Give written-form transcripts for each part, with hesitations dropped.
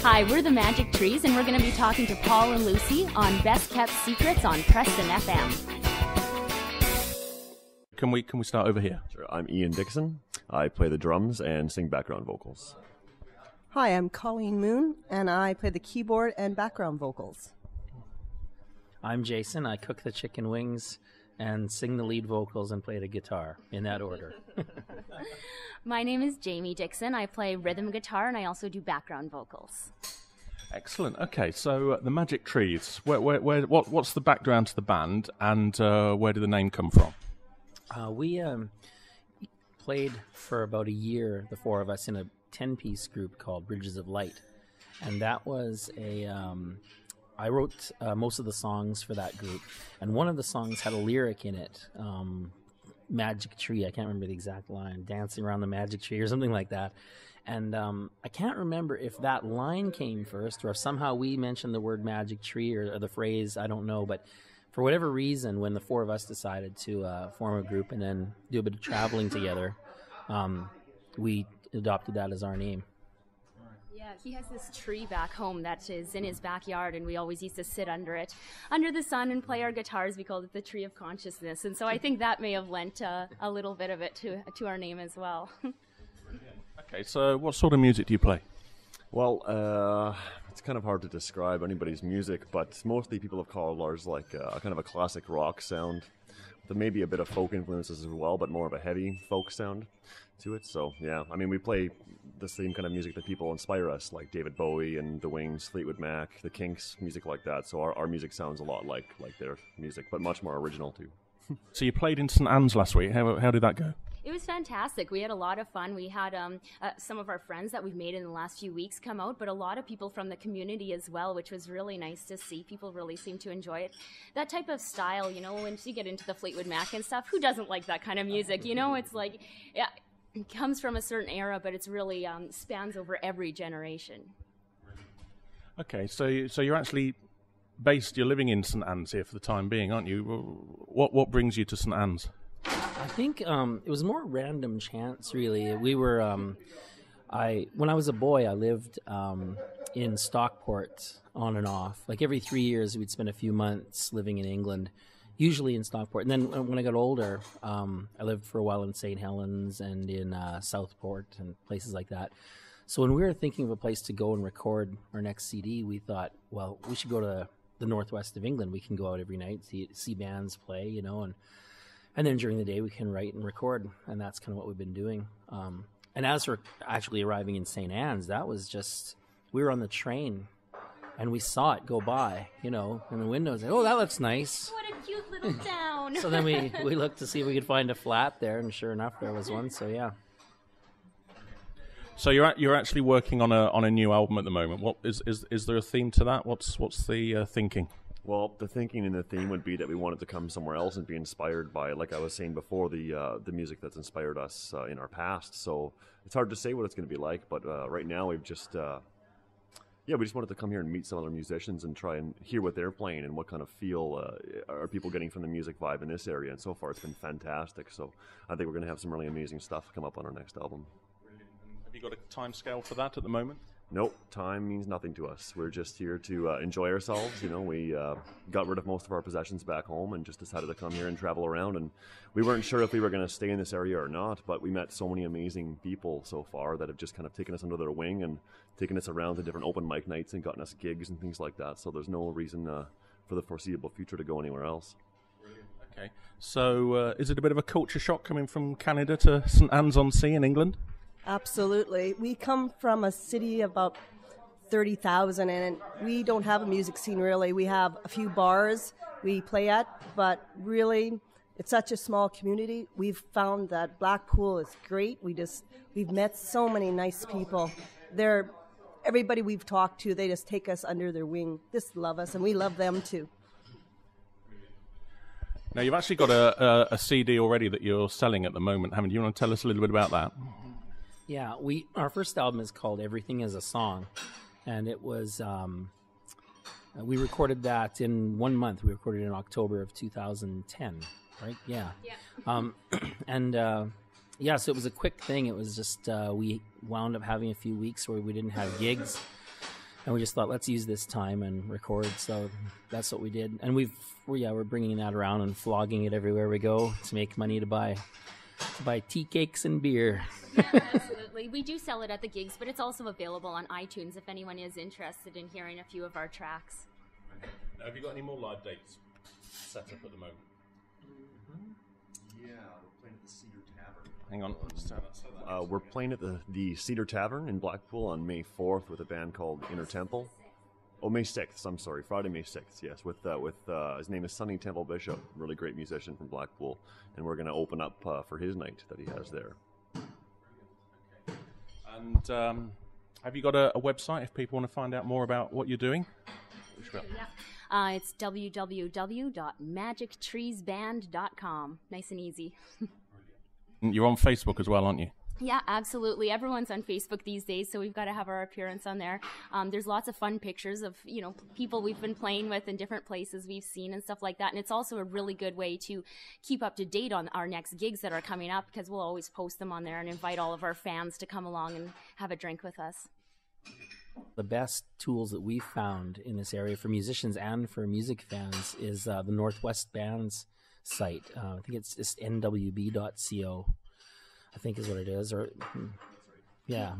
Hi, we're the Magic Trees, and we're going to be talking to Paul and Lucy on Best Kept Secrets on Preston FM. Can we start over here? Sure. I'm Ian Dixon. I play the drums and sing background vocals. Hi, I'm Colleen Moon, and I play the keyboard and background vocals. I'm Jason. I cook the chicken wings and sing the lead vocals and play the guitar, in that order. My name is Jamie Dixon. I play rhythm guitar, and I also do background vocals. Excellent. Okay, so the Magic Trees. What's the background to the band, and where did the name come from? We played for about a year, the four of us, in a 10-piece group called Bridges of Light. And that was I wrote most of the songs for that group. And one of the songs had a lyric in it, Magic Tree. I can't remember the exact line, dancing around the magic tree or something like that. And I can't remember if that line came first or if somehow we mentioned the word magic tree or the phrase, I don't know. But for whatever reason, when the four of us decided to form a group and then do a bit of traveling together, we adopted that as our name. Yeah, he has this tree back home that is in his backyard, and we always used to sit under it, under the sun, and play our guitars. We called it the Tree of Consciousness, and so I think that may have lent a little bit of it to our name as well. Okay, so what sort of music do you play? Well, it's kind of hard to describe anybody's music, but mostly people have called ours like a kind of a classic rock sound, with maybe a bit of folk influences as well, but more of a heavy folk sound to it. So yeah, I mean, we play the same kind of music that people inspire us, like David Bowie and The Wings, Fleetwood Mac, The Kinks, music like that. So our music sounds a lot like their music, but much more original too. So you played in St Anne's last week. How did that go? It was fantastic. We had a lot of fun. We had some of our friends that we've made in the last few weeks come out, but a lot of people from the community as well, which was really nice to see. People really seem to enjoy it. That type of style, you know, once you get into the Fleetwood Mac and stuff, who doesn't like that kind of music? You know, it's like, yeah, it comes from a certain era, but it's really spans over every generation. Okay, so you're actually you're living in St Anne's here for the time being, aren't you? What brings you to St Anne's? I think it was more random chance, really. We were, when I was a boy, I lived in Stockport on and off. Like every 3 years, we'd spend a few months living in England, usually in Stockport. And then when I got older, I lived for a while in St Helens and in Southport and places like that. So when we were thinking of a place to go and record our next CD, we thought, well, we should go to the northwest of England. We can go out every night, see bands play, you know, and then during the day we can write and record, and that's kind of what we've been doing. And as for actually arriving in St. Anne's, that was just, we were on the train, and we saw it go by, you know, in the windows. Like, oh, that looks nice. What a cute little town. So then we looked to see if we could find a flat there, and sure enough, there was one, so yeah. So you're actually working on a new album at the moment. What is there a theme to that? What's the thinking? Well, the thinking and the theme would be that we wanted to come somewhere else and be inspired by, like I was saying before, the music that's inspired us in our past. So it's hard to say what it's going to be like, but right now we've just we just wanted to come here and meet some other musicians and try and hear what they're playing and what kind of feel are people getting from the music vibe in this area. And so far it's been fantastic. So I think we're going to have some really amazing stuff come up on our next album. Have you got a time scale for that at the moment? Nope, time means nothing to us. We're just here to enjoy ourselves. You know, we got rid of most of our possessions back home and just decided to come here and travel around. And we weren't sure if we were going to stay in this area or not, but we met so many amazing people so far that have just kind of taken us under their wing and taken us around to different open mic nights and gotten us gigs and things like that. So there's no reason for the foreseeable future to go anywhere else. Okay, so is it a bit of a culture shock coming from Canada to St Anne's on Sea in England? Absolutely. We come from a city of about 30,000, and we don't have a music scene really. We have a few bars we play at, but really it's such a small community. We've found that Blackpool is great. We've met so many nice people. Everybody we've talked to, they just take us under their wing. Just love us, and we love them too. Now, you've actually got a CD already that you're selling at the moment, haven't you? You want to tell us a little bit about that? Yeah, our first album is called Everything is a Song, and it was, we recorded that in 1 month. We recorded it in October of 2010, right? Yeah. So it was a quick thing. It was just, we wound up having a few weeks where we didn't have gigs, And we just thought, let's use this time and record. So that's what we did. And we're bringing that around and flogging it everywhere we go to make money to buy tea cakes and beer. Yeah, absolutely. We do sell it at the gigs, but it's also available on iTunes if anyone is interested in hearing a few of our tracks. Now, have you got any more live dates set up at the moment? Yeah, we're playing at the Cedar Tavern. Hang on. We're playing at the Cedar Tavern in Blackpool on May 4th with a band called Inner Temple. Oh, May 6th. I'm sorry, Friday, May 6th. Yes, with his name is Sonny Temple Bishop, really great musician from Blackpool, and we're going to open up for his night that he has there. And have you got a website if people want to find out more about what you're doing? Yeah. It's www.magictreesband.com. Nice and easy. You're on Facebook as well, aren't you? Yeah, absolutely. Everyone's on Facebook these days, so we've got to have our appearance on there. There's lots of fun pictures of, people we've been playing with in different places we've seen and stuff like that. And it's also a really good way to keep up to date on our next gigs that are coming up, because we'll always post them on there and invite all of our fans to come along and have a drink with us. The best tools that we've found in this area for musicians and for music fans is the Northwest Bands site. I think it's just nwb.co. I think is what it is, yeah.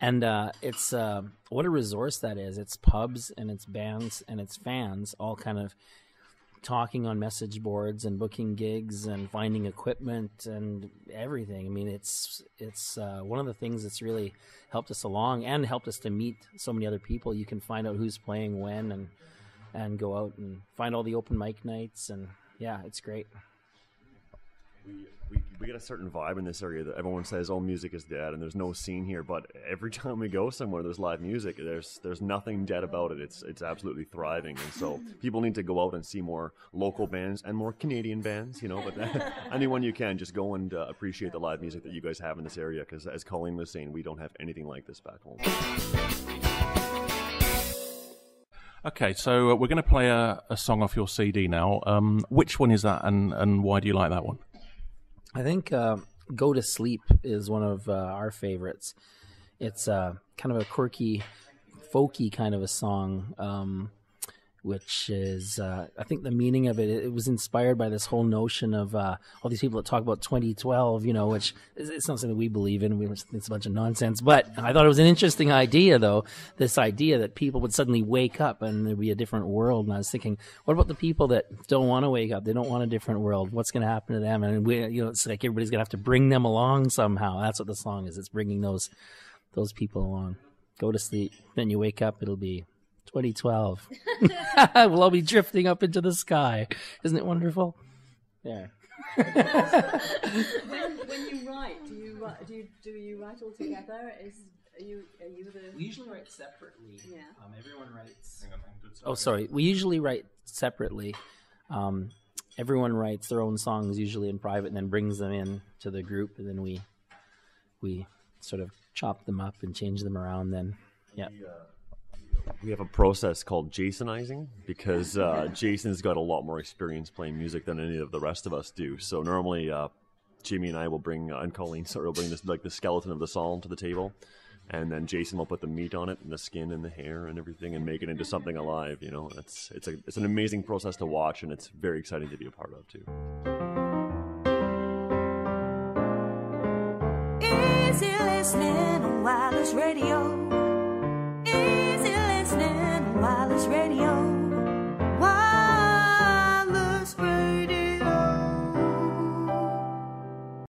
And it's what a resource that is. It's pubs and it's bands and it's fans all kind of talking on message boards and booking gigs and finding equipment and everything. I mean, it's one of the things that's really helped us along and helped us to meet so many other people. You can find out who's playing when and go out and find all the open mic nights, and yeah, it's great. We get a certain vibe in this area that everyone says, "Oh, music is dead," and there's no scene here. But every time we go somewhere, there's live music. There's nothing dead about it. It's absolutely thriving, and so people need to go out and see more local bands and more Canadian bands. But anyone you can, just go and appreciate the live music that you guys have in this area. Because as Colleen was saying, we don't have anything like this back home. Okay, so we're going to play a song off your CD now. Which one is that, and why do you like that one? I think Go to Sleep is one of our favorites. It's kind of a quirky, folky kind of a song, which is, I think the meaning of it was inspired by this whole notion of all these people that talk about 2012, which it's not something we believe in. We think it's a bunch of nonsense. But I thought it was an interesting idea, though, this idea that people would suddenly wake up and there'd be a different world. And I was thinking, what about the people that don't want to wake up? They don't want a different world. What's going to happen to them? And it's like everybody's going to have to bring them along somehow. That's what the song is. It's bringing those people along. Go to sleep. Then you wake up, it'll be 2012. We'll all be drifting up into the sky. Isn't it wonderful? Yeah. When you write, do you write all together? Are you the? We usually write separately. Yeah. Everyone writes. Oh, sorry. We usually write separately. Everyone writes their own songs usually in private, and then brings them in to the group, and then we sort of chop them up and change them around. Then, yeah. We have a process called Jasonizing because Jason's got a lot more experience playing music than any of the rest of us do. So normally Jimmy and I will bring, and Colleen will bring this like the skeleton of the song to the table, and then Jason will put the meat on it and the skin and the hair and everything and make it into something alive. It's an amazing process to watch, and it's very exciting to be a part of too. Easy listening on wireless radio.